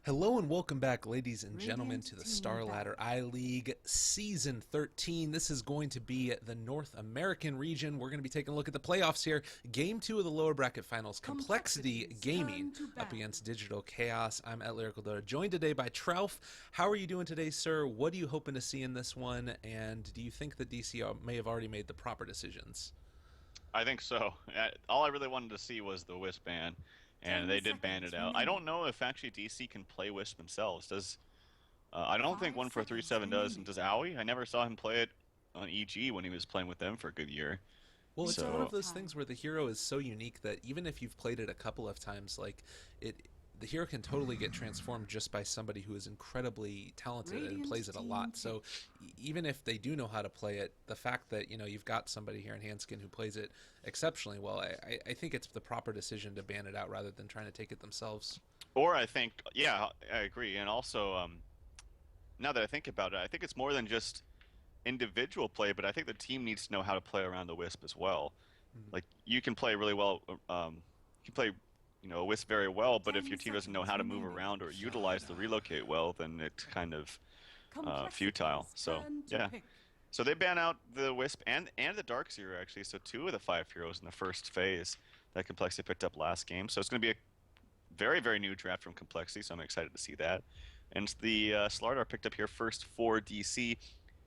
Hello and welcome back, ladies and gentlemen, to the Star Ladder I-League Season 13. This is going to be the North American region. We're going to be taking a look at the playoffs here. Game 2 of the lower bracket finals. Complexity Gaming up against Digital Chaos. I'm at Lyrical TraLF, joined today by TraLF. How are you doing today, sir? What are you hoping to see in this one? And do you think that DC may have already made the proper decisions? I think so. All I really wanted to see was the Wisp ban, and 10 they did ban it seconds out. I don't remaining. know if actually DC can play Wisp themselves. Does I don't think 5 seconds 1437 does. And remaining. does Owie? I never saw him play it on EG when he was playing with them for a good year. Well, it's one of So those things where the hero is so unique that even if you've played it a couple of times, like the hero can totally get transformed just by somebody who is incredibly talented and plays Radiant it a team lot. So pick. even if they do know how to play it, the fact that you've got somebody here in Hanskin who plays it exceptionally well, I think it's the proper decision to ban it out rather than trying to take it themselves. or I think yeah, I agree. And also now that I think about it, I think it's more than just individual play, but I think the team needs to know how to play around the Wisp as well. Mhm. Like you can play really well, you can play, a Wisp very well, but if 10 your team doesn't know seconds how to move remaining. around or utilize the relocate well, then it's kind of futile. Complexity's So turn to yeah, pick. so they ban out the Wisp and the Dark Seer actually. So two of the five heroes in the first phase that Complexity picked up last game. So it's going to be a very very new draft from Complexity. So I'm excited to see that. And the Slardar picked up here first for DC.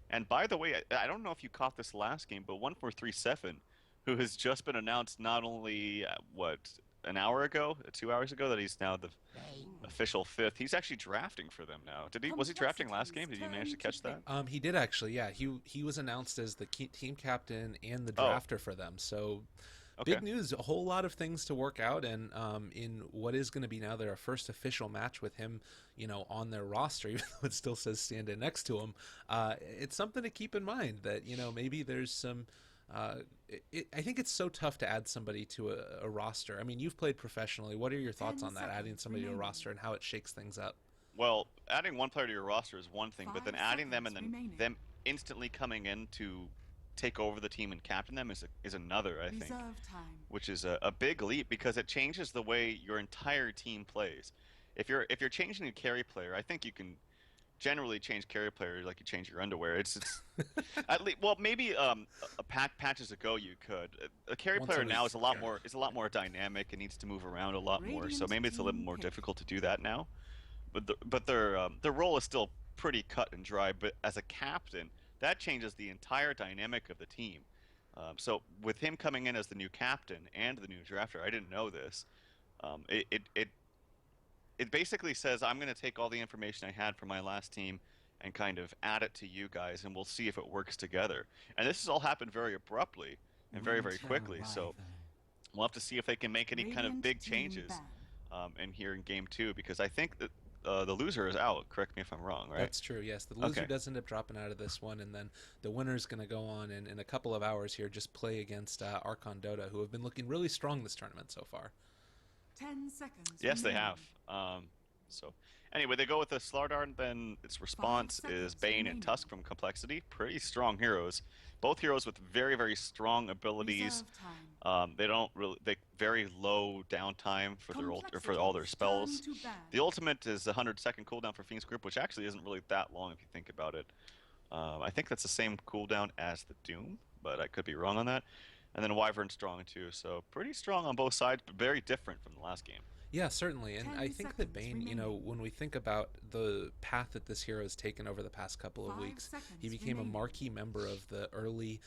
And by the way, I don't know if you caught this last game, but 1437, who has just been announced not only what an hour ago, 2 hours ago, that he's now the official fifth. He's actually drafting for them now. Did he? Was he drafting last Complexity's game? Did you manage turn to to catch that? pick. He did actually, yeah. He was announced as the team captain and the Oh, drafter for them. So okay. big news, a whole lot of things to work out, and in what is going to be now their first official match with him, on their roster, even though it still says stand in next to him, it's something to keep in mind that maybe there's some. I think it's so tough to add somebody to a roster. I mean, you've played professionally. What are your thoughts 10 on that? Adding seconds somebody to a remaining. roster and how it shakes things up. Well, adding one player to your roster is one thing, but then 5 adding them and seconds then remaining. them instantly coming in to take over the team and captain them is another, I think, Reserve time. which is a big leap because it changes the way your entire team plays. If you're changing a carry player, I think you can generally change carry player like you change your underwear. It's at least well maybe a patches ago you could. A carry Once a player now week. is a lot more dynamic and needs to move around a lot more. So Radiant maybe it's a little team more pick. difficult to do that now. But their role is still pretty cut and dry. But as a captain, that changes the entire dynamic of the team. So with him coming in as the new captain and the new drafter, I didn't know this. It basically says I'm going to take all the information I had from my last team and kind of add it to you guys, and we'll see if it works together. And this has all happened very abruptly and very very Winter quickly. So arrival. we'll have to see if they can make any kind of Radiant big team changes ban. in here in game two, because I think that the loser is out. Correct me if I'm wrong, right? That's true. Yes, the loser Okay. does end up dropping out of this one, and then the winner's going to go on and in a couple of hours here just play against Archon Dota, who have been looking really strong this tournament so far. 10 seconds Yes, they remaining. have. So anyway, they go with the Slardar, and then its 5 response is seconds Bane and remaining. Tusk from Complexity. Pretty strong heroes. Both heroes with very, very strong abilities. Reserve time. They very low downtime for for all their Complexity's turn spells. to ban. The ultimate is a 100-second cooldown for Fiend's Grip, which actually isn't really that long if you think about it. I think that's the same cooldown as the Doom, but I could be wrong on that. And then Wyvern strong too, so pretty strong on both sides, but very different from the last game. Yeah, certainly. And I 10 think that seconds Bane, remaining. when we think about the path that this hero has taken over the past couple of 5 weeks, he seconds became a remaining. marquee member of the early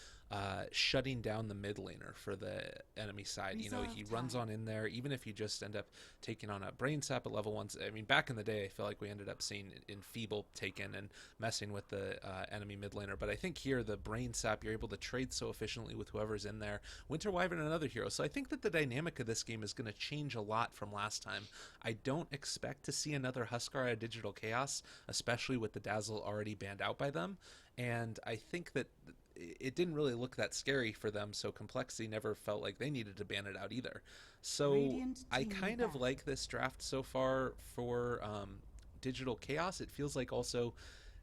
shutting down the mid laner for the enemy side. He Reserve runs on time. in there, even if you just end up taking on a brain sap at level 1. I mean, back in the day, I feel like we ended up seeing Enfeeble taken and messing with the enemy mid laner. But I think here, the brain sap, you're able to trade so efficiently with whoever's in there. Winter Wyvern, another hero. So I think that the dynamic of this game is going to change a lot from last time. I don't expect to see another Huskar at Digital Chaos, especially with the Dazzle already banned out by them. And I think that it didn't really look that scary for them, so Complexity never felt like they needed to ban it out either. So Radiant I team kind of ban. like this draft so far for Digital Chaos. It feels like also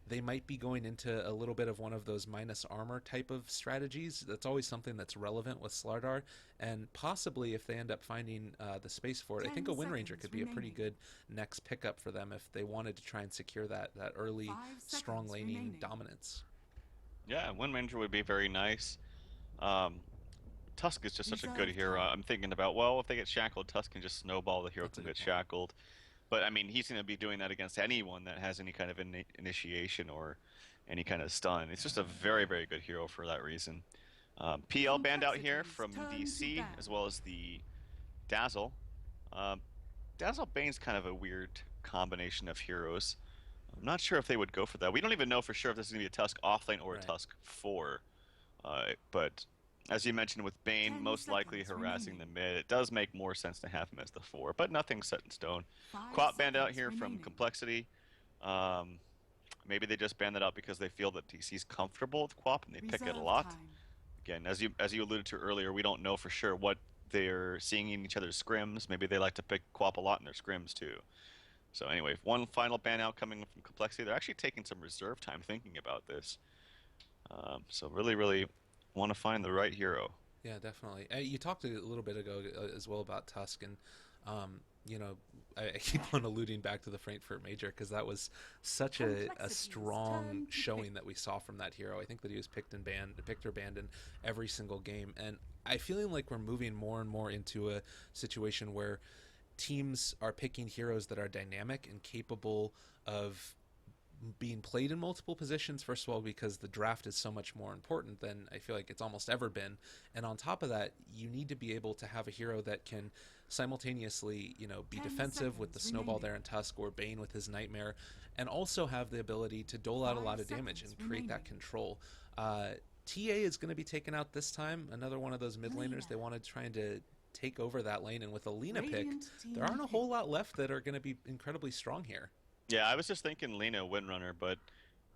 they might be going into a little bit of one of those minus armor type of strategies. That's always something that's relevant with Slardar, and possibly if they end up finding the space for it, I think a 10 Wind Ranger seconds could be a pretty remaining. good next pickup for them if they wanted to try and secure that early 5 strong seconds laning remaining. dominance. Yeah, Wind Ranger would be very nice. Um, Tusk is just such a good Reserve hero. time. I'm thinking about, well, if they get shackled, Tusk can just snowball the hero That's a can good get point. shackled. But I mean, he's going to be doing that against anyone that has any kind of initiation or any kind of stun. It's just a very, very good hero for that reason. PL banned out here Complexity's from turn to DC, ban. as well as the Dazzle. Um, Dazzle Bane's kind of a weird combination of heroes. I'm not sure if they would go for that. We don't even know for sure if this is going to be a Tusk offlane or a Right. Tusk 4. But as you mentioned with Bane, 10 most likely seconds harassing the remaining. mid, it does make more sense to have him as the 4, but nothing's set in stone. 5 Quap banned out seconds here from remaining. compLexity. Um, Maybe they just banned that out because they feel that DC's comfortable with Quap and they pick it a Reserve lot. time. Again, as you alluded to earlier, we don't know for sure what they're seeing in each other's scrims. Maybe they like to pick Quap a lot in their scrims too. So anyway, one final ban out coming from complexity. They're actually taking some reserve time thinking about this. So really, really want to find the right hero. Yeah, definitely. You talked a little bit ago as well about Tusk, and you know, I keep on alluding back to the Frankfurt Major because that was such a Complexity's strong turn to showing pick. that we saw from that hero. I think that he was picked or banned in every single game, and I feeling like we're moving more and more into a situation where teams are picking heroes that are dynamic and capable of being played in multiple positions. First of all, because the draft is so much more important than I feel like it's almost ever been, and on top of that, you need to be able to have a hero that can simultaneously, be 10 defensive with the seconds snowball remaining. there in Tusk or Bane with his Nightmare, and also have the ability to dole out a 5 lot of damage and seconds create that remaining. control. TA is going to be taken out this time. Another one of those mid Lena. laners they wanted trying to take over that lane, and with a Lena pick, Radiant there team aren't a pick. whole lot left that are going to be incredibly strong here. Yeah, I was just thinking Lena Windrunner, but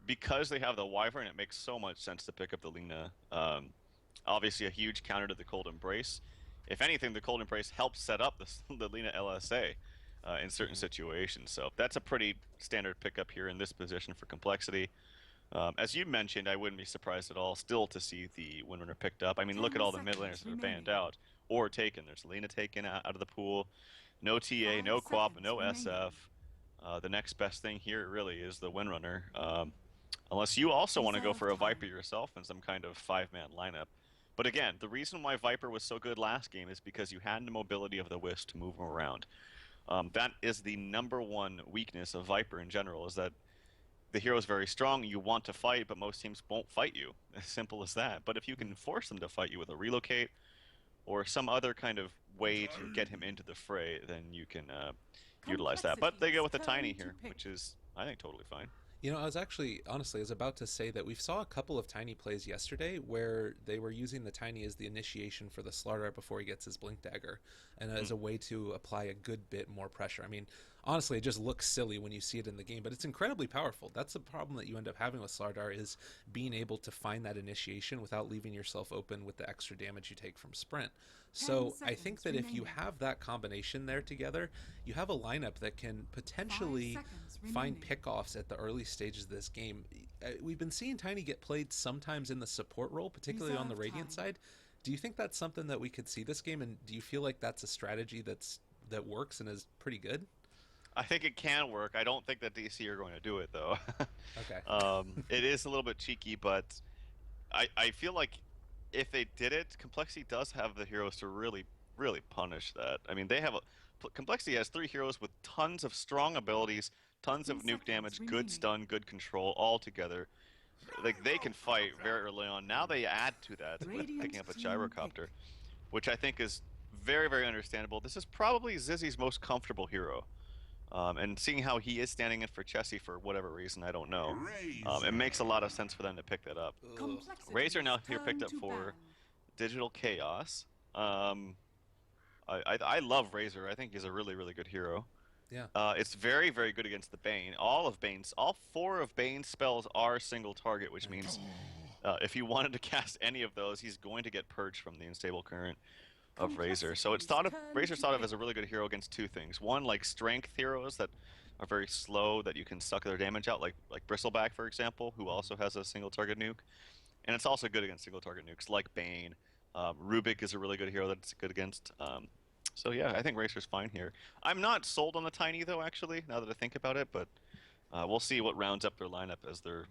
because they have the Wyvern, it makes so much sense to pick up the Lena. Obviously, a huge counter to the Cold Embrace. If anything, the Cold Embrace helps set up the Lena LSA in certain Mm-hmm. situations. So that's a pretty standard pickup here in this position for complexity. As you mentioned, I wouldn't be surprised at all still to see the Windrunner picked up. I mean, look at 10 all the mid laners seconds that are banned remaining. out or taken. There's Lena taken out of the pool. No TA, 5 no Quap, seconds no remaining. SF. The next best thing here really is the Windrunner. Unless you also want to go Reserve for a Viper time. yourself in some kind of 5-man lineup. But again, the reason why Viper was so good last game is because you had the mobility of the Wisp to move him around. That is the number one weakness of Viper in general, is that the hero is very strong, you want to fight, but most teams won't fight you. As simple as that. But if you can force them to fight you with a relocate or some other kind of way to get him into the fray, then you can utilize that. But they go Complexity's with the tiny turn to here, pick. which is, I think, totally fine. I was actually, honestly, I was about to say that we saw a couple of Tiny plays yesterday where they were using the Tiny as the initiation for the Slardar before he gets his Blink Dagger, and as Hmm. a way to apply a good bit more pressure. I mean, honestly, it just looks silly when you see it in the game, but it's incredibly powerful. That's the problem that you end up having with Slardar, is being able to find that initiation without leaving yourself open with the extra damage you take from Sprint. 10 So I think seconds that if you remaining. have that combination there together, you have a lineup that can 5 potentially seconds find remaining. pickoffs at the early stages of this game. We've been seeing Tiny get played sometimes in the support role, particularly on the Reserve Radiant time. side. Do you think that's something that we could see this game, and do you feel like that's a strategy that works and is pretty good? I think it can work. I don't think that DC are going to do it though. Okay. It is a little bit cheeky, but I feel like if they did it, Complexity does have the heroes to really really punish that. I mean, Complexity has 3 heroes with tons of strong abilities, tons 2 of nuke seconds damage, good remaining. stun, good control, all together. Like they can fight very early on. Now they add to that with Radiant picking up a team pick. gyrocopter, which I think is very very understandable. This is probably Zizzy's most comfortable hero. And seeing how he is standing in for Chessie for whatever reason, I don't know. It makes a lot of sense for them to pick that up. Ugh. Razor Complexity's now here picked turn up to ban. for Digital Chaos. Um, I love Razor. I think he's a really, really good hero. Yeah. It's very, very good against the Bane. All 4 of Bane's spells are single target, which Right. means if he wanted to cast any of those, he's going to get purged from the unstable current of Razor. So Complexity's turn Razor's to thought of pick. as a really good hero against 2 things. One, like strength heroes that are very slow that you can suck their damage out, like Bristleback, for example, who also has a single target nuke. And it's also good against single target nukes, like Bane. Rubik is a really good hero that it's good against. So yeah, I think Racer's fine here. I'm not sold on the Tiny, though, actually, now that I think about it, but we'll see what rounds up their lineup as their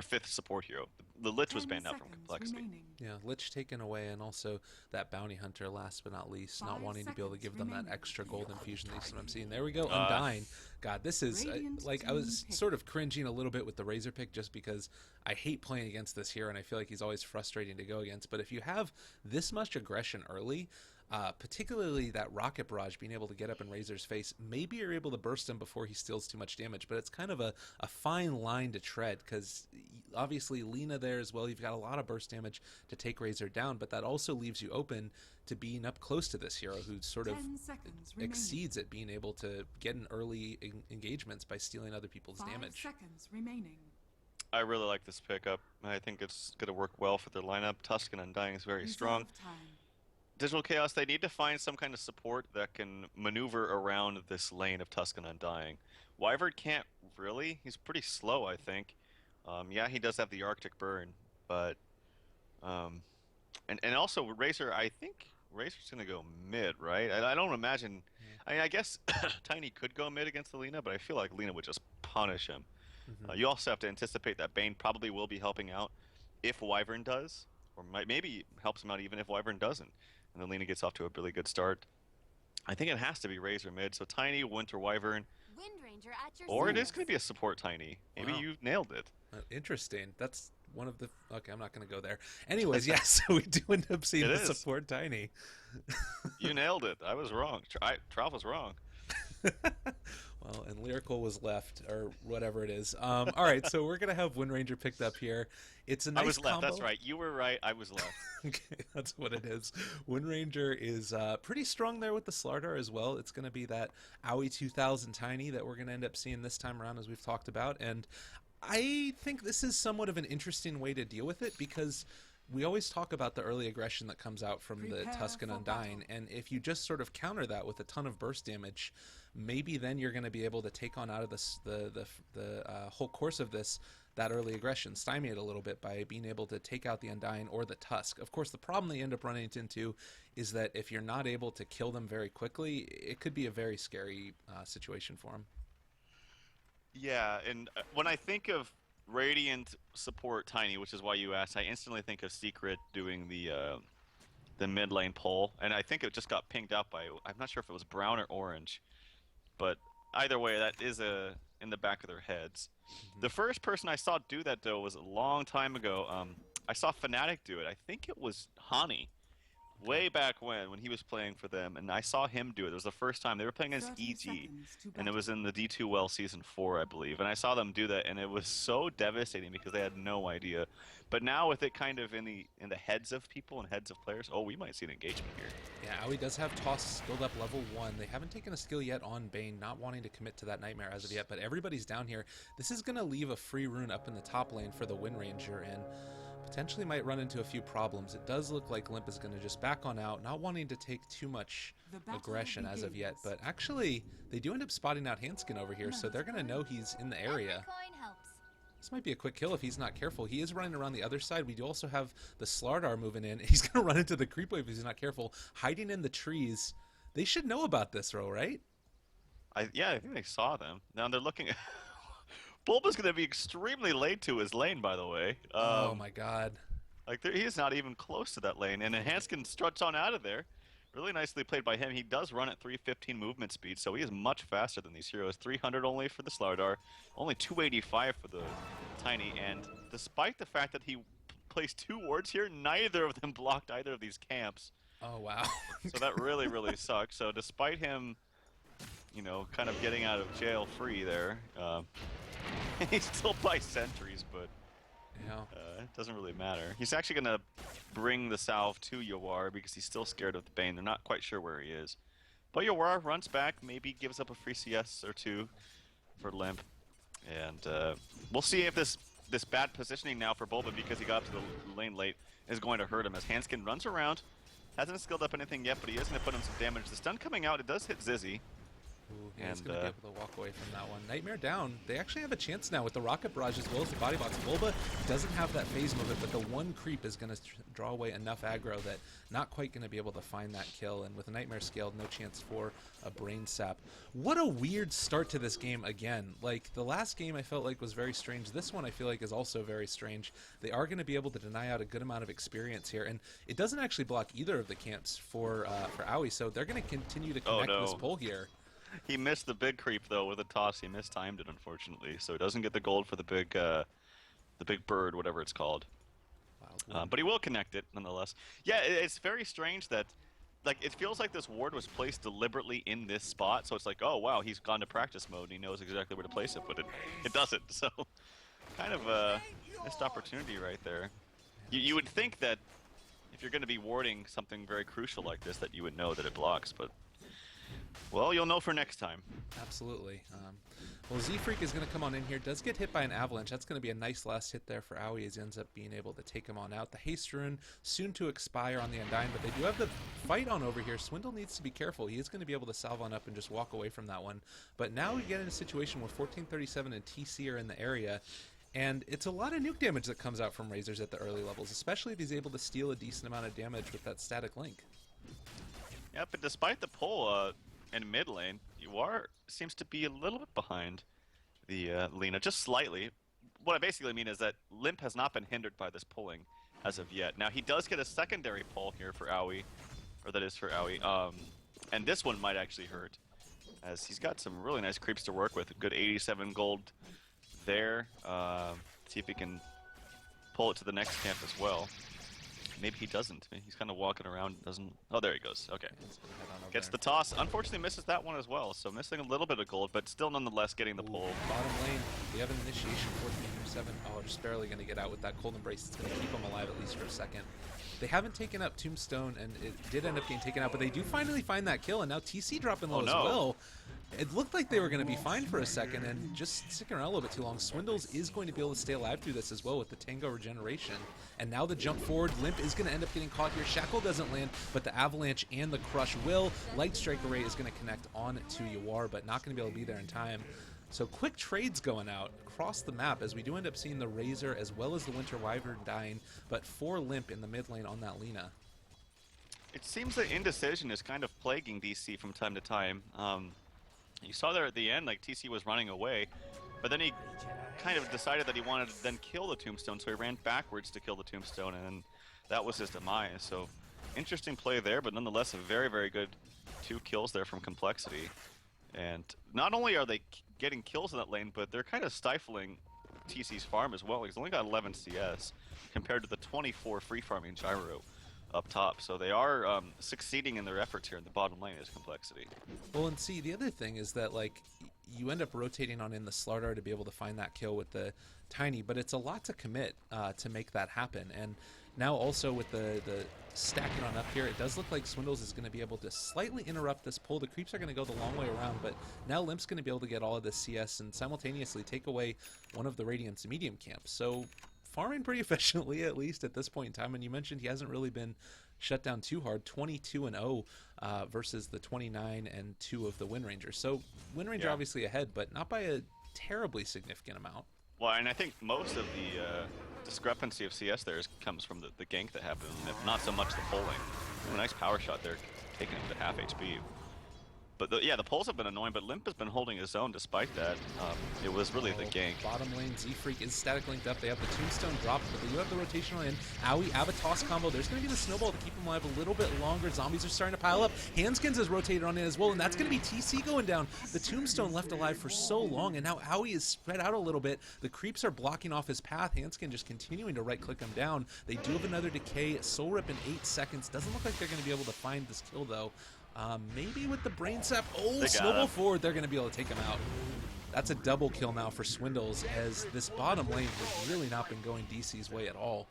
fifth support hero. The Lich was 10 banned out from seconds complexity. remaining. Yeah, Lich taken away, and also that Bounty Hunter, last but not least, not 5 wanting to be able to seconds give them that remaining. extra gold infusion that I'm seeing. There we go, Undying. God, this is, Radiant like, I team was pick. sort of cringing a little bit with the Razor pick just because I hate playing against this hero, and I feel like he's always frustrating to go against. But if you have this much aggression early, particularly that rocket barrage, being able to get up in Razor's face, maybe you're able to burst him before he steals too much damage, but it's kind of a fine line to tread, because obviously Lina there as well, you've got a lot of burst damage to take Razor down, but that also leaves you open to being up close to this hero who sort of 10 seconds remaining. exceeds at being able to get in early engagements by stealing other people's 5 damage. seconds remaining. I really like this pickup. I think it's going to work well for their lineup. Tusk and Undying is very strong. Reserve time. Digital Chaos, they need to find some kind of support that can maneuver around this lane of Tusk and Undying. Wyvern can't really. He's pretty slow, I think. Yeah, he does have the Arctic Burn, but... and also, Razor, I think Razor's going to go mid, right? I don't imagine... I mean, I guess Tiny could go mid against the Lina, but I feel like Lina would just punish him. You also have to anticipate that Bane probably will be helping out if Wyvern does, or maybe helps him out even if Wyvern doesn't. And then Lina gets off to a really good start. I think it has to be Razor mid, so Tiny, Winter, Wyvern, Wind Ranger at your or it is service. going to be a support Tiny. Maybe Wow. you nailed it. Interesting. That's one of the... Okay, I'm not going to go there. Anyways, yeah, so we do end up seeing It the is. support Tiny. You nailed it. I was wrong. TraLF was wrong. Well, and Lyrical was left, or whatever it is. All right, so we're gonna have Wind Ranger picked up here. It's a nice I was left. combo. That's right. You were right. I was left. Okay, that's what it is. Wind Ranger is pretty strong there with the Slardar as well. It's going to be that Owie 2000 Tiny that we're going to end up seeing this time around, as we've talked about. And I think this is somewhat of an interesting way to deal with it, because we always talk about the early aggression that comes out from the Prepare Tusk and for Undying. battle. And if you just sort of counter that with a ton of burst damage, maybe then you're going to be able to take on out of the whole course of this that early aggression, stymie it a little bit by being able to take out the Undying or the Tusk. Of course, the problem they end up running into is that if you're not able to kill them very quickly, it could be a very scary situation for them. Yeah, and when I think of Radiant support Tiny, which is why you asked, I instantly think of Secret doing the mid lane pull, and I think it just got pinged out by, I'm not sure if it was brown or orange, but either way, that is in the back of their heads. The first person I saw do that, though, was a long time ago. I saw Fnatic do it. I think it was Hani, way back when he was playing for them, and I saw him do it. It was the first time. They were playing against 30 EG, seconds to and it battle. was in the D2 Well Season 4, I believe. And I saw them do that, and it was so devastating because they had no idea. But now with it kind of in the heads of people and heads of players, oh, we might see an engagement here. Yeah, Owie does have Toss skilled up level 1. They haven't taken a skill yet on Bane, not wanting to commit to that Nightmare as of yet, but everybody's down here. This is going to leave a free rune up in the top lane for the Wind Ranger, and potentially might run into a few problems. It does look like Limp is going to just back on out, not wanting to take too much The battle aggression as of yet, begins. but actually, they do end up spotting out Hanskin over here, so they're going to know he's in the area. Every coin helps. This might be a quick kill if he's not careful. He is running around the other side. We do also have the Slardar moving in. He's going to run into the creep wave if he's not careful, hiding in the trees. They should know about this, Ro, right? Yeah, I think they saw them. Now they're looking. Bulba's going to be extremely late to his lane, by the way. Oh my god. Like he's not even close to that lane, and Hanskin struts on out of there. Really nicely played by him. He does run at 315 movement speed, so he is much faster than these heroes. 300 only for the Slardar, only 285 for the Tiny, and despite the fact that he placed 2 wards here, neither of them blocked either of these camps. Oh wow. So that really, really sucks. So despite him, you know, kind of getting out of jail free there, he still buys sentries, but Yeah. it doesn't really matter. He's actually going to bring the salve to Yawar because he's still scared of the Bane. They're not quite sure where he is. But Yawar runs back, maybe gives up a free CS or 2 for Limp. And we'll see if this bad positioning now for Bulba, because he got up to the lane late, is going to hurt him as Hanskin runs around. Hasn't skilled up anything yet, but he is going to put him some damage. The stun coming out, it does hit Zizzy. Ooh, yeah, he's And going to be able to walk away from that one. Nightmare down. They actually have a chance now with the Rocket Barrage as well as the Body Box. Bulba doesn't have that phase movement, but the one creep is going to draw away enough aggro that not quite going to be able to find that kill. And with a Nightmare scaled, no chance for a Brain Sap. What a weird start to this game again. Like, the last game I felt like was very strange. This one I feel like is also very strange. They are going to be able to deny out a good amount of experience here. And it doesn't actually block either of the camps for Aoi, so they're going to continue to connect this pull here. He missed the big creep though with a toss. He mistimed it, unfortunately, so he doesn't get the gold for the big bird, whatever it's called. But he will connect it nonetheless. Yeah, it's very strange that, like, it feels like this ward was placed deliberately in this spot. So it's like, oh wow, he's gone to practice mode and he knows exactly where to place it, but it doesn't. So kind of a missed opportunity right there. You would think that if you're going to be warding something very crucial like this, that you would know that it blocks, but. Well, you'll know for next time. Absolutely. Well, Z-Freak is going to come on in here. Does get hit by an Avalanche. That's going to be a nice last hit there for Aoi as he ends up being able to take him on out. The Haste Rune soon to expire on the Undying, but they do have the fight on over here. Swindle needs to be careful. He is going to be able to salve on up and just walk away from that one. But now we get in a situation where 1437 and TC are in the area. And it's a lot of nuke damage that comes out from Razors at the early levels, especially if he's able to steal a decent amount of damage with that static link. Yeah, but despite the pull in mid lane, Yuar seems to be a little bit behind the Lina, just slightly. What I basically mean is that Limp has not been hindered by this pulling as of yet. Now, he does get a secondary pull here for Aoi, or that is for Aoi, and this one might actually hurt, as he's got some really nice creeps to work with. A good 87 gold there. See if he can pull it to the next camp as well. Maybe he doesn't. He's kind of walking around, doesn't... Oh, there he goes. Okay. Gets the toss. Unfortunately, misses that one as well, so missing a little bit of gold, but still nonetheless getting the pull. Bottom lane, we have an initiation, 1407. Oh, just barely going to get out with that Cold Embrace. It's going to keep him alive at least for a second. They haven't taken up Tombstone, and it did end up getting taken out, but they do finally find that kill, and now TC dropping low as well. It looked like they were going to be fine for a second, and just sticking around a little bit too long. Swindles is going to be able to stay alive through this as well with the Tango regeneration. And now the jump forward. Limp is going to end up getting caught here. Shackle doesn't land, but the Avalanche and the Crush will. Light Strike Array is going to connect on to Yuar, but not going to be able to be there in time. So quick trades going out across the map as we do end up seeing the Razor as well as the Winter Wyvern dying, but 4 Limp in the mid lane on that Lina. It seems that indecision is kind of plaguing DC from time to time. You saw there at the end, like, TC was running away, but then he kind of decided that he wanted to then kill the Tombstone, so he ran backwards to kill the Tombstone, and that was his demise. So, interesting play there, but nonetheless a very, very good 2 kills there from compLexity. And not only are they getting kills in that lane, but they're kind of stifling TC's farm as well. He's only got 11 CS compared to the 24 free farming Gyro up top, so they are succeeding in their efforts here in the bottom lane as compLexity. Well, and see, the other thing is that, like, you end up rotating on in the Slardar to be able to find that kill with the Tiny, but it's a lot to commit to make that happen. And now also with the stacking on up here, it does look like Swindles is going to be able to slightly interrupt this pull. The creeps are going to go the long way around, but now Limp's going to be able to get all of this CS and simultaneously take away one of the Radiant's medium camps. So farming pretty efficiently, at least at this point in time. And you mentioned he hasn't really been shut down too hard. 22-0 versus the 29-2 of the Wind Ranger. So Wind Ranger obviously ahead, but not by a terribly significant amount. Well, and I think most of the discrepancy of CS there comes from the gank that happened, not so much the pulling. A nice power shot there, taking him to half HP. But the pulls have been annoying, but Limp has been holding his own despite that. It was really the gank. Bottom lane, Z-Freak is static linked up. They have the Tombstone dropped, but they do have the rotational in. Aoi, Avatos combo. There's going to be the snowball to keep him alive a little bit longer. Zombies are starting to pile up. Handskins is rotated on in as well, and that's going to be TC going down. The Tombstone left alive for so long, and now Aoi is spread out a little bit. The creeps are blocking off his path. Handskin just continuing to right-click him down. They do have another decay. Soul Rip in 8 seconds. Doesn't look like they're going to be able to find this kill, though. Maybe with the Brain Sap. Oh, snowball forward. They're going to be able to take him out. That's a double kill now for Swindles, as this bottom lane has really not been going DC's way at all.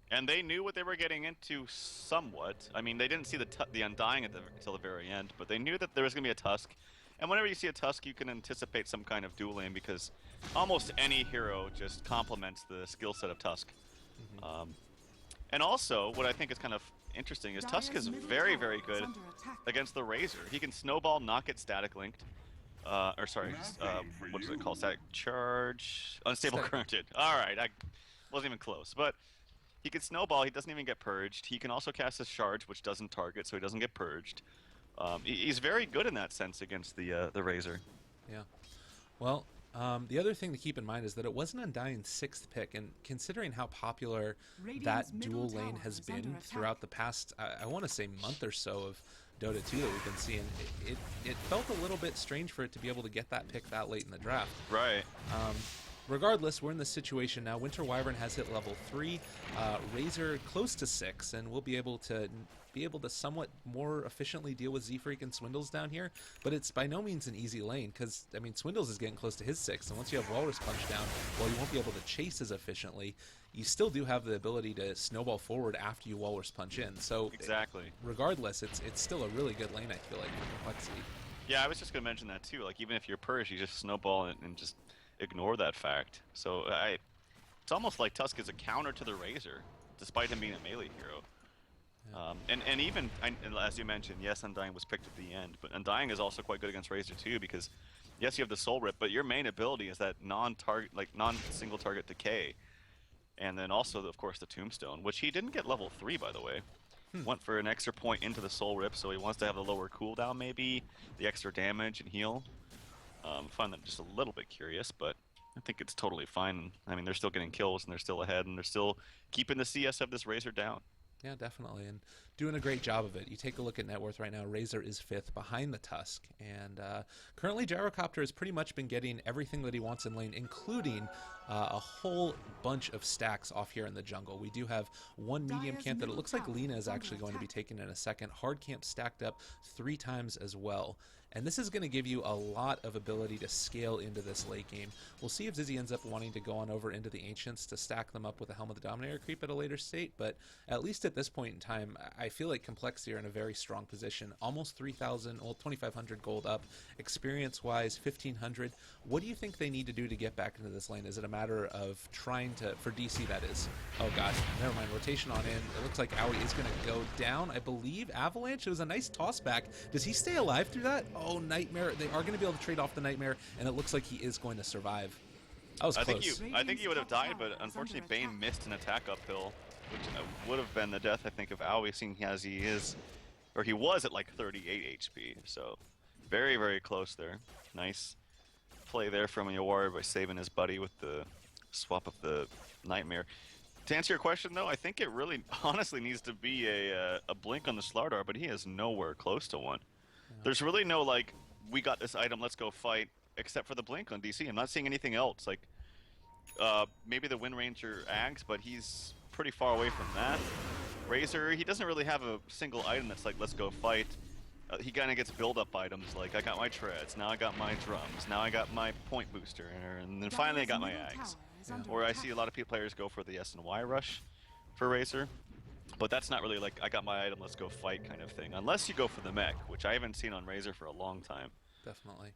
And they knew what they were getting into somewhat. I mean, they didn't see the Undying until the very end, but they knew that there was going to be a Tusk. And whenever you see a Tusk, you can anticipate some kind of dueling, because almost any hero just complements the skill set of Tusk. And also, what I think is kind of interesting is Tusk is very, very good against the Razor. He can snowball, not get static linked. Or sorry, what is it called? Static charge? Unstable currented. Alright, I wasn't even close. But he can snowball, he doesn't even get purged. He can also cast his charge, which doesn't target, so he doesn't get purged. He's very good in that sense against the Razor. Yeah. Well, the other thing to keep in mind is that it wasn't Undying's 6th pick, and considering how popular that dual lane has been throughout the past, I want to say month or so of Dota 2 that we've been seeing, it felt a little bit strange for it to be able to get that pick that late in the draft. Right. Regardless, we're in this situation now. Winter Wyvern has hit level 3, Razor close to 6, and we'll be able to somewhat more efficiently deal with Z-Freak and Swindles down here, but it's by no means an easy lane, because, I mean, Swindles is getting close to his 6, and once you have Walrus Punch down, while you won't be able to chase as efficiently, you still do have the ability to snowball forward after you Walrus Punch in, so exactly. Regardless, it's still a really good lane, I feel like, for complexity. Yeah, I was just going to mention that too, like, even if you're purged, you just snowball and just ignore that fact. So it's almost like Tusk is a counter to the Razor, despite him being a melee hero. Yeah. And even, as you mentioned, yes, Undying was picked at the end, but Undying is also quite good against Razor too, because yes, you have the Soul Rip, but your main ability is that non-single target decay, and then also, of course, the Tombstone, which he didn't get level 3, by the way. Went for an extra point into the Soul Rip, so he wants to have the lower cooldown, maybe the extra damage and heal. I find that just a little bit curious, but I think it's totally fine. I mean, they're still getting kills, and they're still ahead, and they're still keeping the CS of this Razor down. Yeah, definitely, and doing a great job of it. You take a look at net worth right now, Razor is 5th behind the Tusk, and currently Gyrocopter has pretty much been getting everything that he wants in lane, including a whole bunch of stacks off here in the jungle. We do have one medium camp that it looks like Lina is actually going to be taking in a second. Hard camp stacked up 3 times as well. And this is going to give you a lot of ability to scale into this late game. We'll see if Zizzy ends up wanting to go on over into the Ancients to stack them up with a Helm of the Dominator creep at a later state, but at least at this point in time, I feel like complexity are in a very strong position. Almost 3,000, well, 2,500 gold up. Experience-wise, 1,500. What do you think they need to do to get back into this lane? Is it a matter of trying to, for DC that is? Oh gosh, never mind, rotation on in. It looks like Owie is going to go down, I believe. Avalanche, it was a nice toss back. Does he stay alive through that? Oh, Nightmare. They are going to be able to trade off the Nightmare, and it looks like he is going to survive. That was close. I think he would have died, but unfortunately Bane missed an attack uphill, which would have been the death, I think, of Owie, seeing as he is, or he was at like 38 HP. So very, very close there. Nice play there from Yawar by saving his buddy with the swap of the Nightmare. To answer your question, though, I think it really honestly needs to be a blink on the Slardar, but he is nowhere close to one. There's really no, like, we got this item, let's go fight, except for the blink on DC. I'm not seeing anything else. Like, maybe the Wind Ranger Ags, but he's pretty far away from that. Razor, he doesn't really have a single item that's like, let's go fight. He kind of gets build-up items, like, I got my treads, now I got my drums, now I got my point booster, and then finally I got my Ags. Or I see a lot of players go for the S and Y rush for Razor. But that's not really like, I got my item, let's go fight kind of thing. Unless you go for the mech, which I haven't seen on Razor for a long time. Definitely.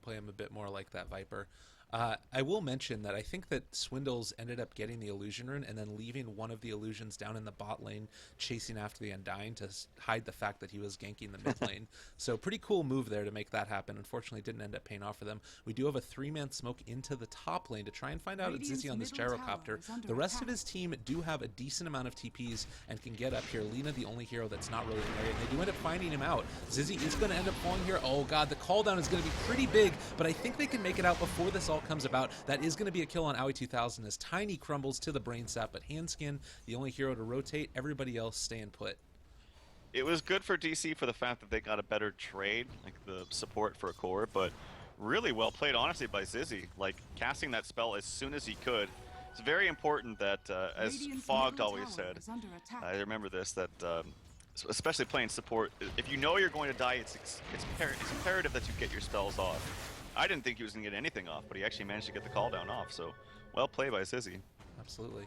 Play him a bit more like that Viper. I will mention that I think that Swindles ended up getting the Illusion Rune and then leaving one of the Illusions down in the bot lane chasing after the Undying to hide the fact that he was ganking the mid lane. So pretty cool move there to make that happen. Unfortunately, didn't end up paying off for them. We do have a 3-man smoke into the top lane to try and find out it's Zizzy on this Gyrocopter. The rest of his team do have a decent amount of TPs and can get up here. Lina, the only hero that's not really in there, and they do end up finding him out. Zizzy is going to end up falling here. Oh god, the call down is going to be pretty big, but I think they can make it out before this all comes about. That is going to be a kill on Owie 2000 as Tiny crumbles to the brain sap, but Handskin, the only hero to rotate, everybody else staying put. It was good for DC for the fact that they got a better trade, like the support for a core, but really well played, honestly, by Zizzy. Like, casting that spell as soon as he could. It's very important that, as Fogged always said, I remember this, that especially playing support, if you know you're going to die, it's imperative that you get your spells off. I didn't think he was going to get anything off, but he actually managed to get the call down off, so well played by Zizzy. Absolutely.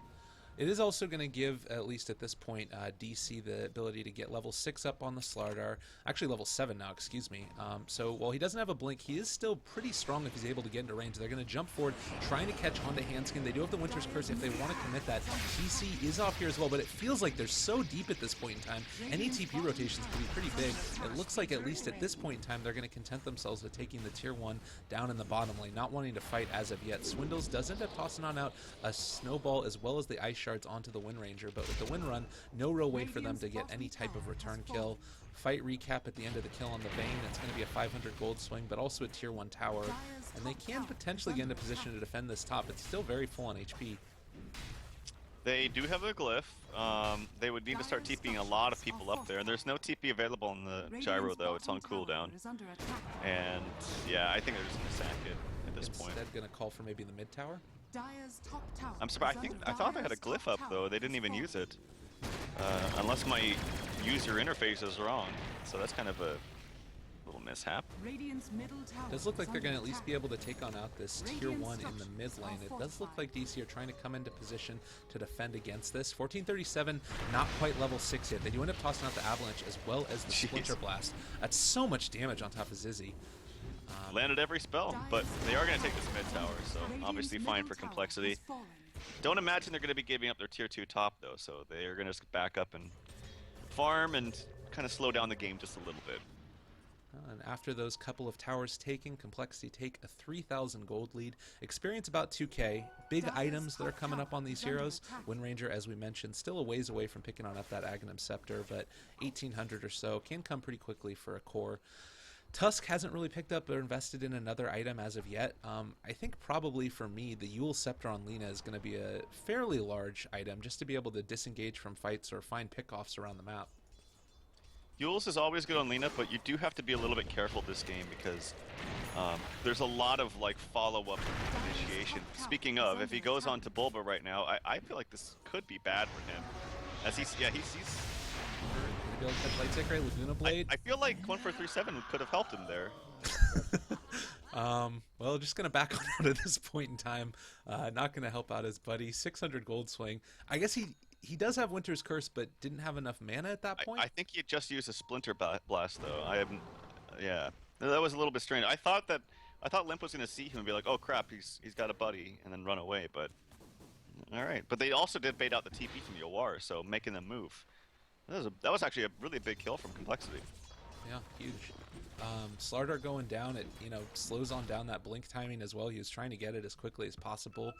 It is also going to give, at least at this point, DC the ability to get level 6 up on the Slardar. Actually, level 7 now, excuse me. So while he doesn't have a blink, he is still pretty strong if he's able to get into range. They're going to jump forward, trying to catch onto Handskin. They do have the Winter's Curse if they want to commit that. TC is off here as well, but it feels like they're so deep at this point in time. Any TP rotations can be pretty big. It looks like, at least at this point in time, they're going to content themselves with taking the tier 1 down in the bottom lane, not wanting to fight as of yet. Swindles does end up tossing on out a Snowball as well as the Ice Shards onto the Wind Ranger, but with the Wind Run, no real way for them to get any type of return kill. Fight recap at the end of the kill on the Vayne. It's going to be a 500 gold swing, but also a tier 1 tower, and they can potentially get into position to defend this top. It's still very full on HP. They do have a glyph. They would need to start TPing a lot of people up there. There's no TP available on the gyro though. It's on cooldown. And yeah, I think they're just gonna sack it at this point. Instead, gonna call for maybe the mid tower. I'm surprised. I thought they had a glyph up though. They didn't even use it, unless my user interface is wrong. So that's kind of a little mishap. It does look like they're going to at least be able to take on out this tier 1 in the mid lane. It does look like DC are trying to come into position to defend against this. 1437, not quite level 6 yet. They do end up tossing out the Avalanche as well as the Splinter Blast. That's so much damage on top of Zizzy. Landed every spell, but they are going to take this mid tower, so obviously fine for complexity. Don't imagine they're going to be giving up their tier 2 top though, so they are going to just back up and farm and kind of slow down the game just a little bit. And after those couple of towers taken, complexity take a 3,000 gold lead. Experience about 2k. Big items that are coming up on these heroes. Wind Ranger, as we mentioned, still a ways away from picking on up that Aghanim Scepter, but 1,800 or so can come pretty quickly for a core. Tusk hasn't really picked up or invested in another item as of yet. I think probably for me, the Yule Scepter on Lina is going to be a fairly large item just to be able to disengage from fights or find pickoffs around the map. Yule's is always good on Lina, but you do have to be a little bit careful this game because there's a lot of like follow-up initiation. Speaking of, if he goes on to Bulba right now, I feel like this could be bad for him. As he's Be able to catch Lightsaker, Laguna Blade. I feel like 1437 could have helped him there. Well, just gonna back on out at this point in time. Not gonna help out his buddy. 600 gold swing. I guess he does have Winter's Curse, but didn't have enough mana at that point. I think he had just used a Splinter Blast though. I haven't. Yeah, that was a little bit strange. I thought Limp was gonna see him and be like, "Oh crap, he's got a buddy," and then run away. But all right. But they also did bait out the TP from Yawar, so making them move. That was actually a really big kill from complexity. Yeah, huge. Slardar going down, it slows on down that blink timing as well. He was trying to get it as quickly as possible.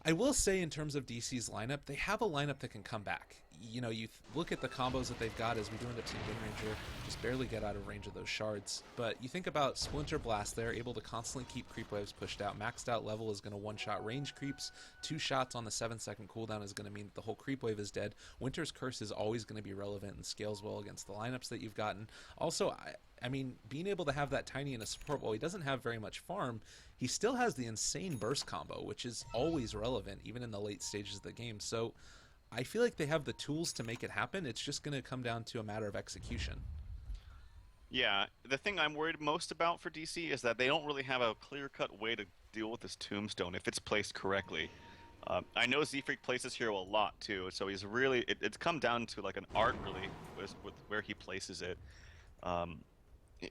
I will say in terms of DC's lineup, they have a lineup that can come back. You look at the combos that they've got as we do end up seeing Wind Ranger just barely get out of range of those shards. But you think about Splinter Blast, they're able to constantly keep creep waves pushed out. Maxed out level is going to one-shot range creeps. 2 shots on the 7-second cooldown is going to mean that the whole creep wave is dead. Winter's Curse is always going to be relevant and scales well against the lineups that you've gotten. Also, I mean, being able to have that Tiny in a support, while he doesn't have very much farm, he still has the insane burst combo, which is always relevant, even in the late stages of the game. So I feel like they have the tools to make it happen. It's just going to come down to a matter of execution. Yeah, the thing I'm worried most about for DC is that they don't really have a clear-cut way to deal with this Tombstone if it's placed correctly. I know Z-Freak plays this hero a lot too, so he's really it's come down to like an art really with where he places it.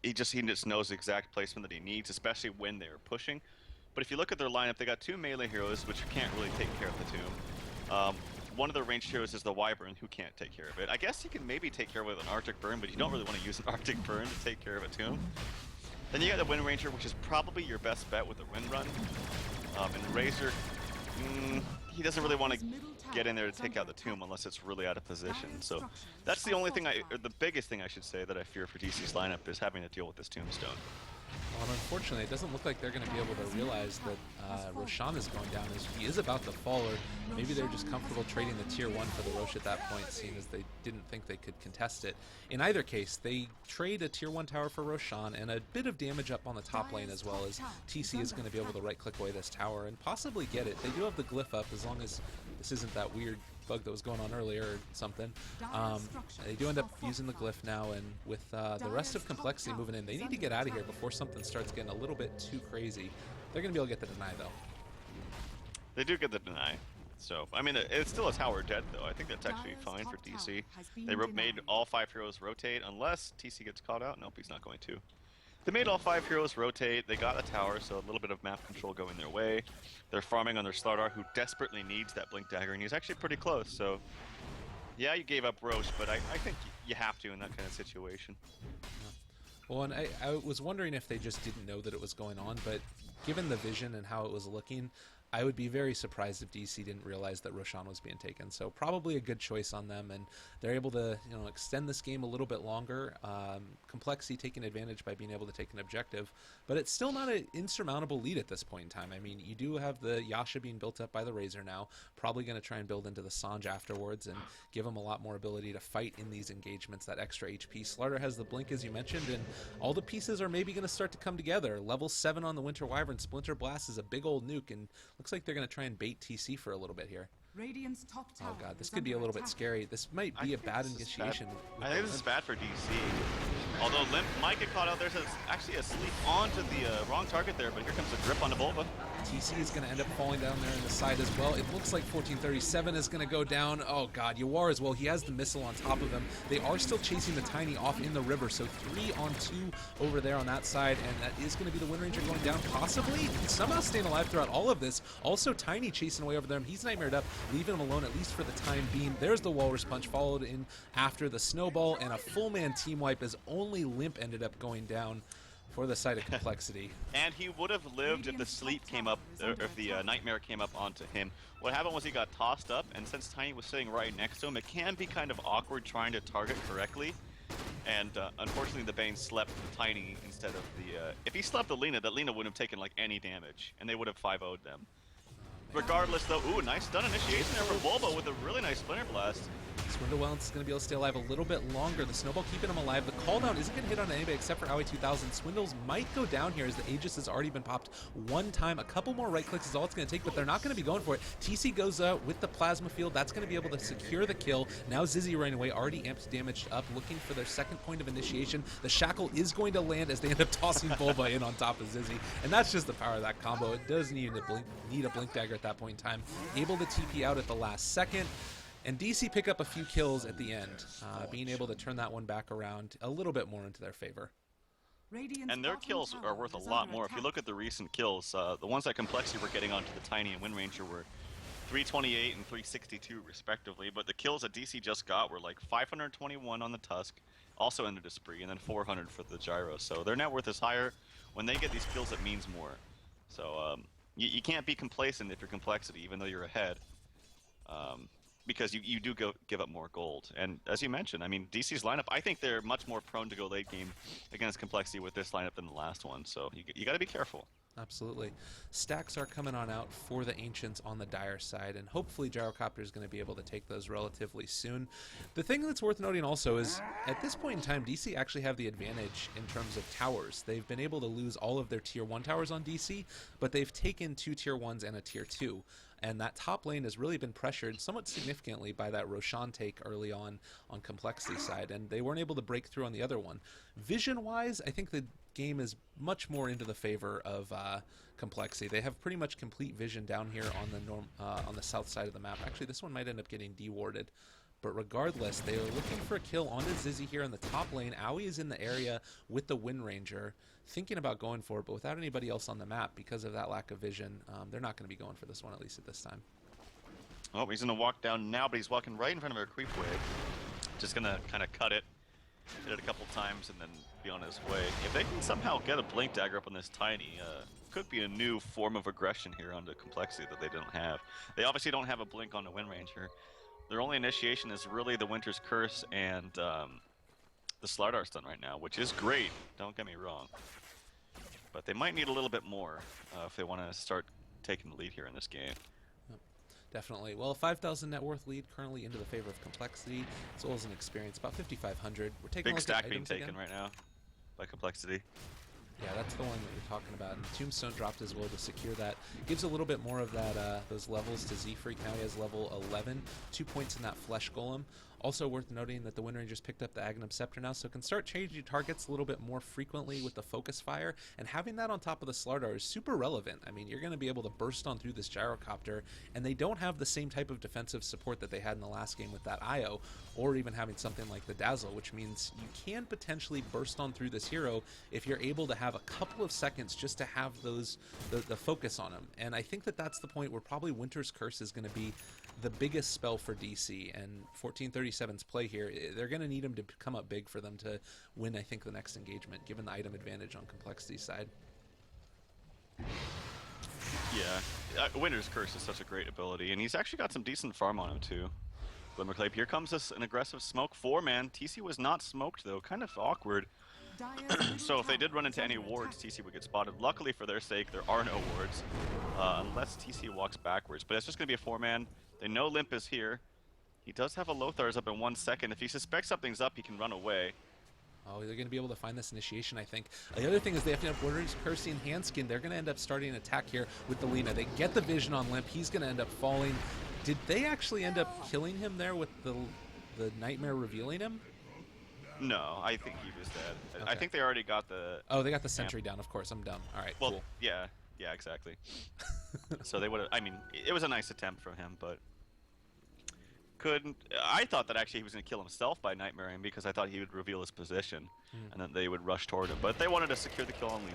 He just knows the exact placement that he needs, especially when they're pushing. But if you look at their lineup, they got 2 melee heroes which can't really take care of the Tomb. One of their ranged heroes is the Wyvern, who can't take care of it. I guess he can maybe take care of it with an Arctic Burn, but you don't really want to use an Arctic Burn to take care of a Tomb. Then you got the Wind Ranger, which is probably your best bet with the Wind Run. And the Razor, he doesn't really want to get in there to take out the Tomb unless it's really out of position. So that's the only thing or the biggest thing I should say that I fear for DC's lineup is having to deal with this Tombstone. Well, unfortunately, it doesn't look like they're going to be able to realize that Roshan is going down as he is about to fall, or maybe they're just comfortable trading the tier 1 for the Rosh at that point, seeing as they didn't think they could contest it. In either case, they trade a tier 1 tower for Roshan and a bit of damage up on the top lane, as well as TC is going to be able to right-click away this tower and possibly get it. They do have the glyph up, as long as this isn't that weird bug that was going on earlier or something. They do end up using the glyph now, and with the rest of complexity moving in, they need to get out of here before something starts getting a little bit too crazy. They're going to be able to get the deny, though. They do get the deny. So, I mean, it's still a tower dead, though. I think that's actually Dire's fine top for DC. tower has been They made denied. all 5 heroes rotate, unless TC gets caught out. Nope, he's not going to. They made all 5 heroes rotate. They got a tower, so a little bit of map control going their way. They're farming on their Slardar, who desperately needs that Blink Dagger, and he's actually pretty close. So, yeah, you gave up Roche, but I think you have to in that kind of situation. Well, and I was wondering if they just didn't know that it was going on, but given the vision and how it was looking, I would be very surprised if DC didn't realize that Roshan was being taken. So probably a good choice on them, and they're able to extend this game a little bit longer. compLexity taking advantage by being able to take an objective, but it's still not an insurmountable lead at this point in time. I mean, you do have the Yasha being built up by the Razor now, probably going to try and build into the Sanj afterwards and give him a lot more ability to fight in these engagements, that extra HP. Slardar has the Blink, as you mentioned, and all the pieces are maybe going to start to come together. Level 7 on the Winter Wyvern, Splinter Blast is a big old nuke, and looks like they're going to try and bait TC for a little bit here. Radiant's top tower Oh god, this is could be a under little bit attack. scary. This might be a bad initiation. I think this is bad for DC. Although Limp might get caught out, there's actually a sleep onto the wrong target there, but here comes the grip on the Volva. TC is going to end up falling down there in the side as well. It looks like 1437 is going to go down. Oh god, Yawar as well. He has the missile on top of him. They are still chasing the Tiny off in the river, so 3 on 2 over there on that side, and that is going to be the Wind Ranger going down, possibly somehow staying alive throughout all of this. Also Tiny chasing away over there. He's nightmared up, leaving him alone at least for the time being. There's the Walrus Punch, followed in after the Snowball, and a full man team wipe as only Limp ended up going down for the side of compLexity. And he would have lived if the sleep came up, or if the nightmare came up onto him. What happened was he got tossed up, and since Tiny was sitting right next to him, it can be kind of awkward trying to target correctly. And unfortunately, the Bane slept Tiny instead of the. If he slept the Lina, that Lina wouldn't have taken like any damage, and they would have 5-0'd them. Regardless, though, ooh, nice stun initiation there for Volvo with a really nice Splinter Blast. Swindlewellens is going to be able to stay alive a little bit longer. The Snowball keeping him alive. The call down isn't going to hit on anybody except for Aoi 2000. Swindles might go down here as the Aegis has already been popped one time. A couple more right clicks is all it's going to take, but they're not going to be going for it. TC goes with the Plasma Field. That's going to be able to secure the kill. Now Zizzy running away, already amped damaged up, looking for their second point of initiation. The Shackle is going to land as they end up tossing Volva in on top of Zizzy, and that's just the power of that combo. It does need a Blink Dagger at that point in time. Able to TP out at the last second. And DC pick up a few kills at the end, being able to turn that one back around a little bit more into their favor. Radiant's And their bottom kills tower are worth a is lot under more. If you attack. look at the recent kills, the ones that compLexity were getting onto the Tiny and Wind Ranger were 328 and 362 respectively, but the kills that DC just got were like 521 on the Tusk, also ended a spree, and then 400 for the Gyro. So their net worth is higher. When they get these kills, it means more. So you can't be complacent if you're compLexity, even though you're ahead. Because you do give up more gold. And as you mentioned, I mean, DC's lineup, I think they're much more prone to go late game against compLexity with this lineup than the last one. So you got to be careful. Absolutely. Stacks are coming on out for the Ancients on the Dire side, and hopefully Gyrocopter is going to be able to take those relatively soon. The thing that's worth noting also is, at this point in time, DC actually have the advantage in terms of towers. They've been able to lose all of their Tier 1 towers on DC, but they've taken 2 Tier 1s and a Tier 2. And that top lane has really been pressured somewhat significantly by that Roshan take early on compLexity side, and they weren't able to break through on the other one. Vision-wise, I think the game is much more into the favor of compLexity. They have pretty much complete vision down here on the south side of the map. Actually, this one might end up getting dewarded. But regardless, they are looking for a kill onto Zizzy here in the top lane. Aoi is in the area with the Wind Ranger, thinking about going for it, but without anybody else on the map because of that lack of vision. They're not going to be going for this one, at least at this time. Oh, he's going to walk down now, but he's walking right in front of our creep wave. Just going to kind of cut it, hit it a couple times, and then be on his way. If they can somehow get a Blink Dagger up on this Tiny, could be a new form of aggression here onto compLexity that they don't have. They obviously don't have a Blink on the Wind Ranger. Their only initiation is really the Winter's Curse and the Slardar stun right now, which is great, don't get me wrong. But they might need a little bit more if they want to start taking the lead here in this game. Definitely. Well, a 5,000 net worth lead currently into the favor of compLexity, as well as an experience, about 5,500. We're taking a Big look stack at being items taken again. right now by compLexity. Yeah, that's the one that you're talking about. And Tombstone dropped as well to secure that. Gives a little bit more of that those levels to Z-Freak. Now he has level 11, 2 points in that Flesh Golem. Also worth noting that the Wind Rangers picked up the Aghanim Scepter now, so can start changing targets a little bit more frequently with the focus fire, and having that on top of the Slardar is super relevant. I mean, you're going to be able to burst on through this gyrocopter, and they don't have the same type of defensive support that they had in the last game with that IO, or even having something like the Dazzle, which means you can potentially burst on through this hero if you're able to have a couple of seconds just to have the focus on him. And I think that that's the point where probably Winter's Curse is going to be the biggest spell for DC, and 1437's play here, they're going to need him to come up big for them to win, I think, the next engagement, given the item advantage on complexity's side. Yeah, Winter's Curse is such a great ability, and he's actually got some decent farm on him too. Glimmerclape, here comes an aggressive smoke 4-man. TC was not smoked though, kind of awkward. So if they did run into any wards, TC would get spotted. Luckily for their sake, there are no wards, unless TC walks backwards. But it's just going to be a 4-man. They know Limp is here. He does have a Lothar's up in 1 second. If he suspects something's up, he can run away. Oh, they're going to be able to find this initiation, I think. The other thing is they have to have Winter's Curse and Handskin. They're going to end up starting an attack here with the Lina. They get the vision on Limp. He's going to end up falling. Did they actually end up killing him there with the Nightmare revealing him? No, I think he was dead. Okay. I think they already got the... Oh, they got the sentry down, of course. I'm dumb. All right, well, cool. yeah, exactly. So they would have... I mean, it was a nice attempt from him, but... I thought that actually he was going to kill himself by nightmaring because I thought he would reveal his position and then they would rush toward him. But they wanted to secure the kill on Lina,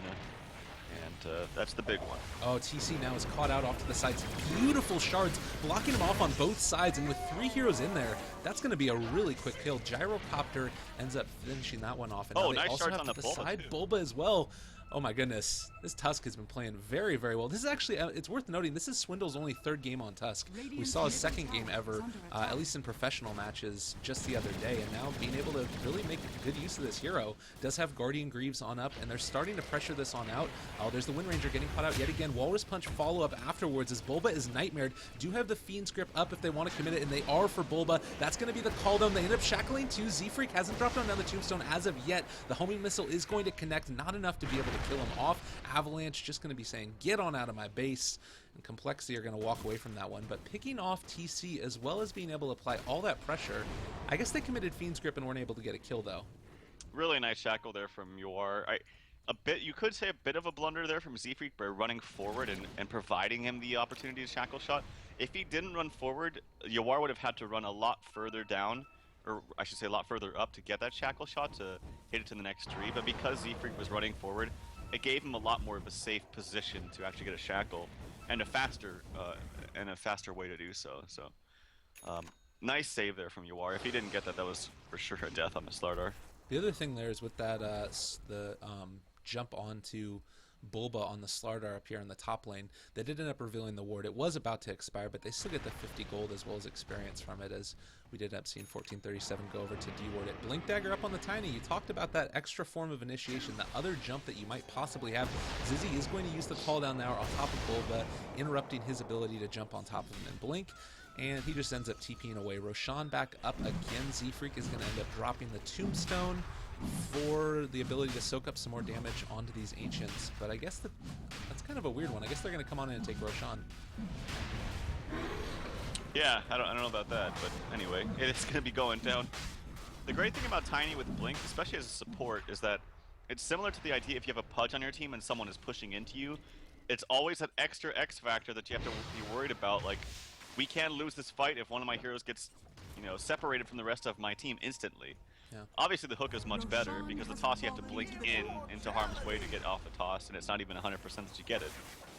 and that's the big one. Oh, TC now is caught out off to the sides. Beautiful shards blocking him off on both sides, and with 3 heroes in there, that's going to be a really quick kill. Gyrocopter ends up finishing that one off. And now they nice also shards have on to the Bulba side too. Bulba as well. Oh my goodness, this Tusk has been playing very, very well. This is actually, it's worth noting, this is Swindle's only 3rd game on Tusk. We saw his 2nd game ever, at least in professional matches, just the other day, and now being able to really make good use of this hero. Does have Guardian Greaves on up, and they're starting to pressure this on out. Oh, there's the Wind Ranger getting caught out yet again. Walrus Punch follow-up afterwards as Bulba is nightmared. Do have the Fiend's Grip up if they want to commit it, and they are for Bulba. That's going to be the call down. They end up shackling too. Z-Freak hasn't dropped on down the Tombstone as of yet. The homing missile is going to connect, not enough to be able to kill him off. Avalanche just going to be saying, get on out of my base, and Complexity are going to walk away from that one. But picking off TC as well as being able to apply all that pressure, I guess they committed Fiend's Grip and weren't able to get a kill though. Really nice shackle there from Yor. You could say a bit of a blunder there from Z-Freak by running forward and providing him the opportunity to shackle shot. If he didn't run forward, Yor would have had to run a lot further down, or I should say a lot further up to get that shackle shot to hit it to the next tree. But because Z-Freak was running forward, it gave him a lot more of a safe position to actually get a shackle, and a faster way to do so. So, nice save there from Yor. If he didn't get that, that was for sure a death on the Slardar. The other thing there is with that jump onto Bulba on the Slardar up here in the top lane, they did end up revealing the ward. It was about to expire, but they still get the 50 gold as well as experience from it, as we did end up seeing 1437 go over to deward it. Blink Dagger up on the Tiny. You talked about that extra form of initiation, the other jump that you might possibly have. Zizzy is going to use the call down now on top of Bulba, interrupting his ability to jump on top of him and blink. And he just ends up TPing away. Roshan back up again. Z-Freak is going to end up dropping the Tombstone for the ability to soak up some more damage onto these Ancients. But I guess that's kind of a weird one. I guess they're going to come on in and take Roshan. Yeah, I don't know about that, but anyway, it's going to be going down. The great thing about Tiny with Blink, especially as a support, is that it's similar to the idea if you have a Pudge on your team and someone is pushing into you, it's always that extra X factor that you have to be worried about. Like, we can lose this fight if one of my heroes gets, separated from the rest of my team instantly. Yeah. Obviously, the hook is much better because the toss you have to blink into harm's way to get off the toss, and it's not even 100% that you get it.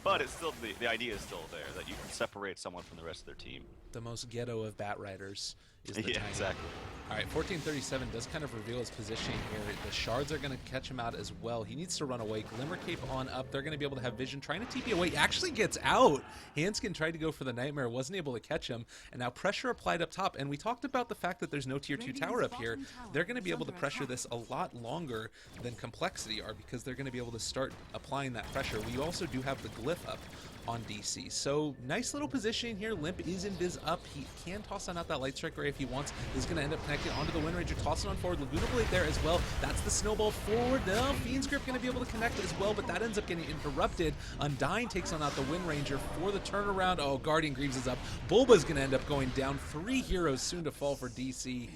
But it's still the idea is still there that you can separate someone from the rest of their team. The most ghetto of Bat Riders is the Yeah, Tiny. exactly. All right, 1437 does kind of reveal his positioning here. The shards are going to catch him out as well. He needs to run away. Glimmer Cape on up. They're going to be able to have vision. Trying to TP away. He actually gets out. Hanskin tried to go for the Nightmare. Wasn't able to catch him. And now pressure applied up top. And we talked about the fact that there's no tier 2 tower up here. They're going to be able to pressure this a lot longer than Complexity are because they're going to be able to start applying that pressure. We also do have the glyph up on DC. So nice little positioning here. Limp is invis up. He can toss on out that Light Strike Ray if he wants. This is going to end up connecting onto the Wind Ranger, tossing on forward. Laguna Blade there as well. That's the snowball forward. No, Fiend's Grip going to be able to connect as well, but that ends up getting interrupted. Undying takes on out the Wind Ranger for the turnaround. Oh, Guardian Greaves is up. Bulba's going to end up going down. 3 heroes soon to fall for DC.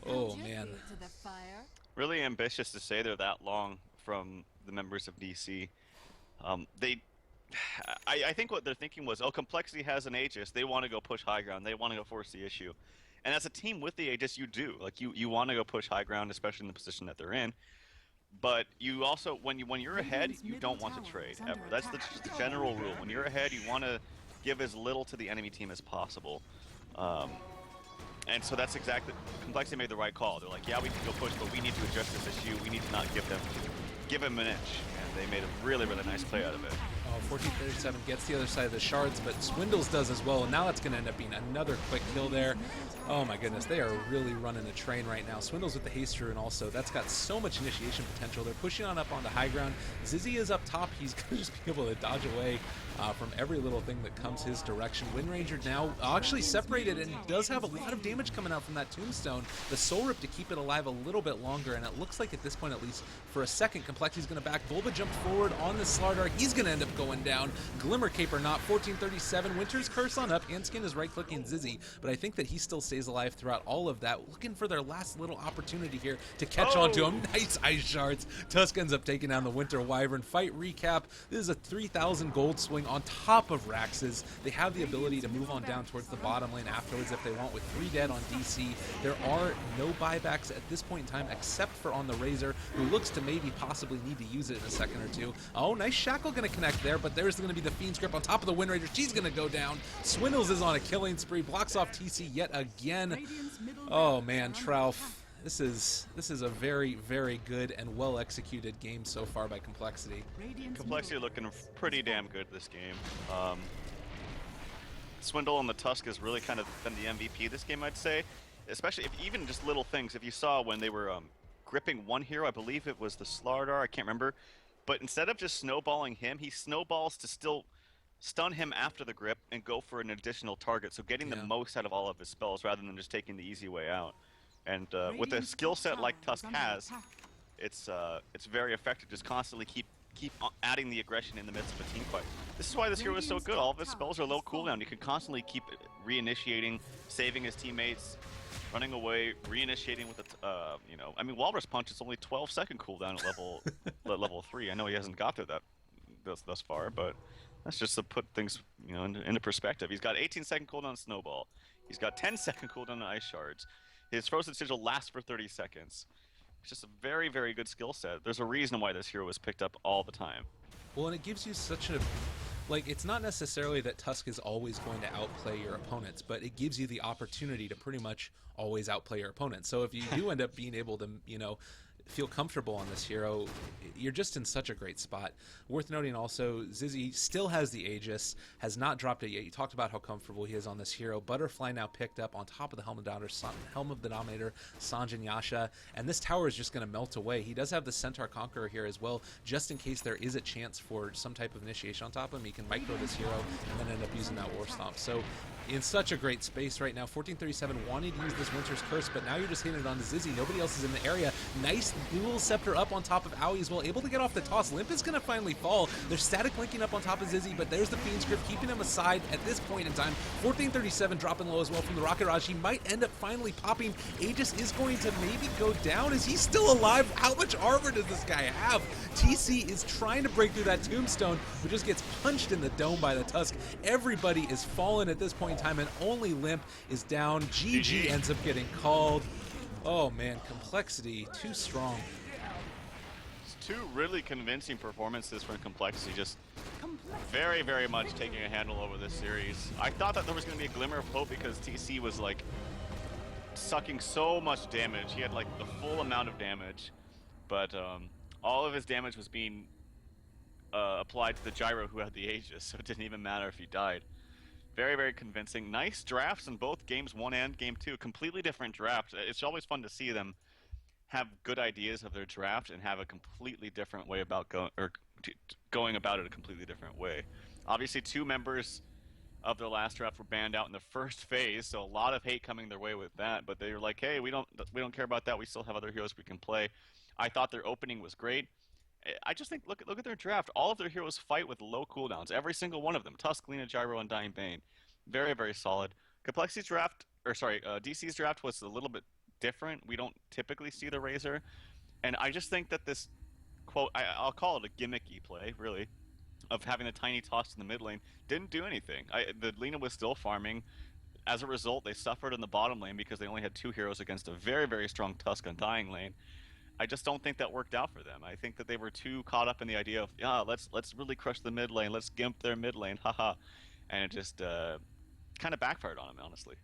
Oh, man. Really ambitious to say they're that long from the members of DC. I think what they're thinking was, oh, compLexity has an Aegis. They want to go push high ground. They want to go force the issue. And as a team with the Aegis, you do. Like, you want to go push high ground, especially in the position that they're in. But you also, when you're ahead, you don't want to trade, ever. That's the general rule. When you're ahead, you want to give as little to the enemy team as possible. And so that's exactly, compLexity made the right call. They're like, yeah, we can go push, but we need to address this issue. We need to not give him an inch. And they made a really, really nice play out of it. Oh, 1437 gets the other side of the shards, but Swindles does as well, and now that's going to end up being another quick kill there. Oh my goodness, they are really running a train right now. Swindles with the haste rune also. That's got so much initiation potential. They're pushing on up onto high ground. Zizzy is up top. He's going to just be able to dodge away from every little thing that comes his direction. Wind Ranger now actually separated and does have a lot of damage coming out from that tombstone. The Soul Rip to keep it alive a little bit longer, and it looks like at this point, at least for a second, compLexity's going to back. Bulba jumped forward on the Slardar. He's going to end up going down. Glimmer Cape or not, 1437. Winter's Curse on up. Anskin is right-clicking Zizzy, but I think that he still stays alive throughout all of that, looking for their last little opportunity here to catch on to him. Nice Ice Shards. Tusk ends up taking down the Winter Wyvern. Fight recap. This is a 3,000 gold swing on top of Rax's. They have the ability to move on down towards the bottom lane afterwards if they want with 3 dead on DC. There are no buybacks at this point in time except for on the Razor, who looks to maybe possibly need to use it in a second or two. Oh, nice Shackle going to connect there, but there's going to be the Fiend's Grip on top of the Wind Ranger. She's going to go down. Swindles is on a killing spree, blocks off TC yet again. Oh man, TraLF. This is a very, very good and well executed game so far by compLexity. compLexity looking pretty damn good this game. Swindle on the Tusk has really kind of been the MVP this game, I'd say. Especially if even just little things. If you saw when they were gripping one hero, I believe it was the Slardar, I can't remember. But instead of just snowballing him, he snowballs to still stun him after the grip and go for an additional target. So getting the most out of all of his spells rather than just taking the easy way out. And with a skill set like Tusk has, it's very effective. Just constantly keep adding the aggression in the midst of a team fight. This is why this hero is so good. All of his spells are low cooldown. He can constantly keep reinitiating, saving his teammates, running away, reinitiating with a, you know, I mean, Walrus Punch is only 12-second cooldown at level 3. I know he hasn't got there thus far, but that's just to put things, you know, into perspective. He's got 18-second cooldown Snowball. He's got 10-second cooldown on Ice Shards. His Frozen Sigil lasts for 30 seconds. It's just a very, very good skill set. There's a reason why this hero was picked up all the time. Well, and it gives you such a... Like, it's not necessarily that Tusk is always going to outplay your opponents, but it gives you the opportunity to pretty much always outplay your opponents. So if you do end up being able to, you know, feel comfortable on this hero, you're just in such a great spot. Worth noting also, Zizzy still has the Aegis, has not dropped it yet. You talked about how comfortable he is on this hero. Butterfly now picked up on top of the Helm of the Dominator, Sanj and Yasha, and this tower is just going to melt away. He does have the Centaur Conqueror here as well, just in case there is a chance for some type of initiation on top of him. He can micro this hero and then end up using that War Stomp. So in such a great space right now. 1437 wanting to use this Winter's Curse, but now you're just hitting it onto Zizzy. Nobody else is in the area. Nice dual scepter up on top of Owie as well, able to get off the toss. Limp is going to finally fall. They're static linking up on top of Zizzy, but there's the Fiend's Grip keeping him aside at this point in time. 1437 dropping low as well from the Rocket Raj. He might end up finally popping. Aegis is going to maybe go down. Is he still alive? How much armor does this guy have? TC is trying to break through that tombstone, but just gets punched in the dome by the Tusk. Everybody is fallen at this point in time, and only Limp is down. GG ends up getting called. Oh man, compLexity too strong. It's two really convincing performances from compLexity, just very, very much taking a handle over this series. I thought that there was going to be a glimmer of hope because TC was like sucking so much damage. He had like the full amount of damage, but all of his damage was being applied to the Gyro who had the Aegis, so it didn't even matter if he died. Very, very convincing. Nice drafts in both games 1 and game 2. Completely different drafts. It's always fun to see them have good ideas of their draft and have a completely different way about going about it a completely different way. Obviously, two members of their last draft were banned out in the first phase, so a lot of hate coming their way with that. But they were like, "Hey, we don't care about that. We still have other heroes we can play." I thought their opening was great. I just think look at their draft. All of their heroes fight with low cooldowns. Every single one of them. Tusk, Lina, Gyro, and Dying Bane. Very very solid. Complexity's draft, or sorry, DC's draft was a little bit different. We don't typically see the Razor, and I just think that this quote, I'll call it a gimmicky play, really, of having the tiny toss in the mid lane didn't do anything. The Lina was still farming. As a result, they suffered in the bottom lane because they only had two heroes against a very, very strong Tusk on Dying lane. I just don't think that worked out for them. I think that they were too caught up in the idea of, yeah, let's really crush the mid lane, let's gimp their mid lane, haha, and it just kind of backfired on them, honestly.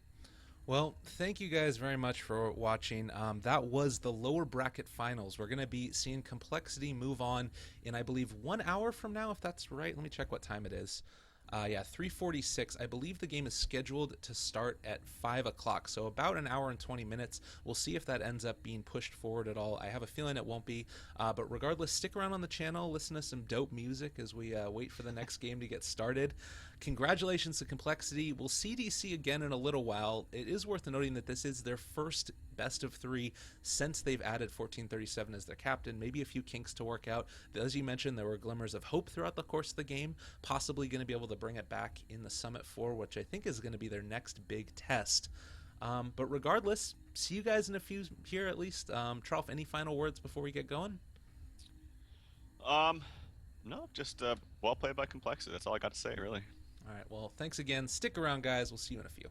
Well, thank you guys very much for watching. That was the lower bracket finals. We're going to be seeing Complexity move on in, I believe, 1 hour from now, if that's right. Let me check what time it is. Yeah, 3:46. I believe the game is scheduled to start at 5 o'clock, so about an hour and 20 minutes. We'll see if that ends up being pushed forward at all. I have a feeling it won't be, but regardless, stick around on the channel, listen to some dope music as we wait for the next game to get started. Congratulations to Complexity. We'll see DC again in a little while. It is worth noting that this is their first best of three since they've added 1437 as their captain. Maybe a few kinks to work out. As you mentioned, there were glimmers of hope throughout the course of the game, possibly going to be able to bring it back in the Summit 4, which I think is going to be their next big test. But regardless, see you guys in a few here at least. TraLF, any final words before we get going? Um, no, just well played by Complexity. That's all I got to say, really. All right, well, thanks again. Stick around, guys. We'll see you in a few.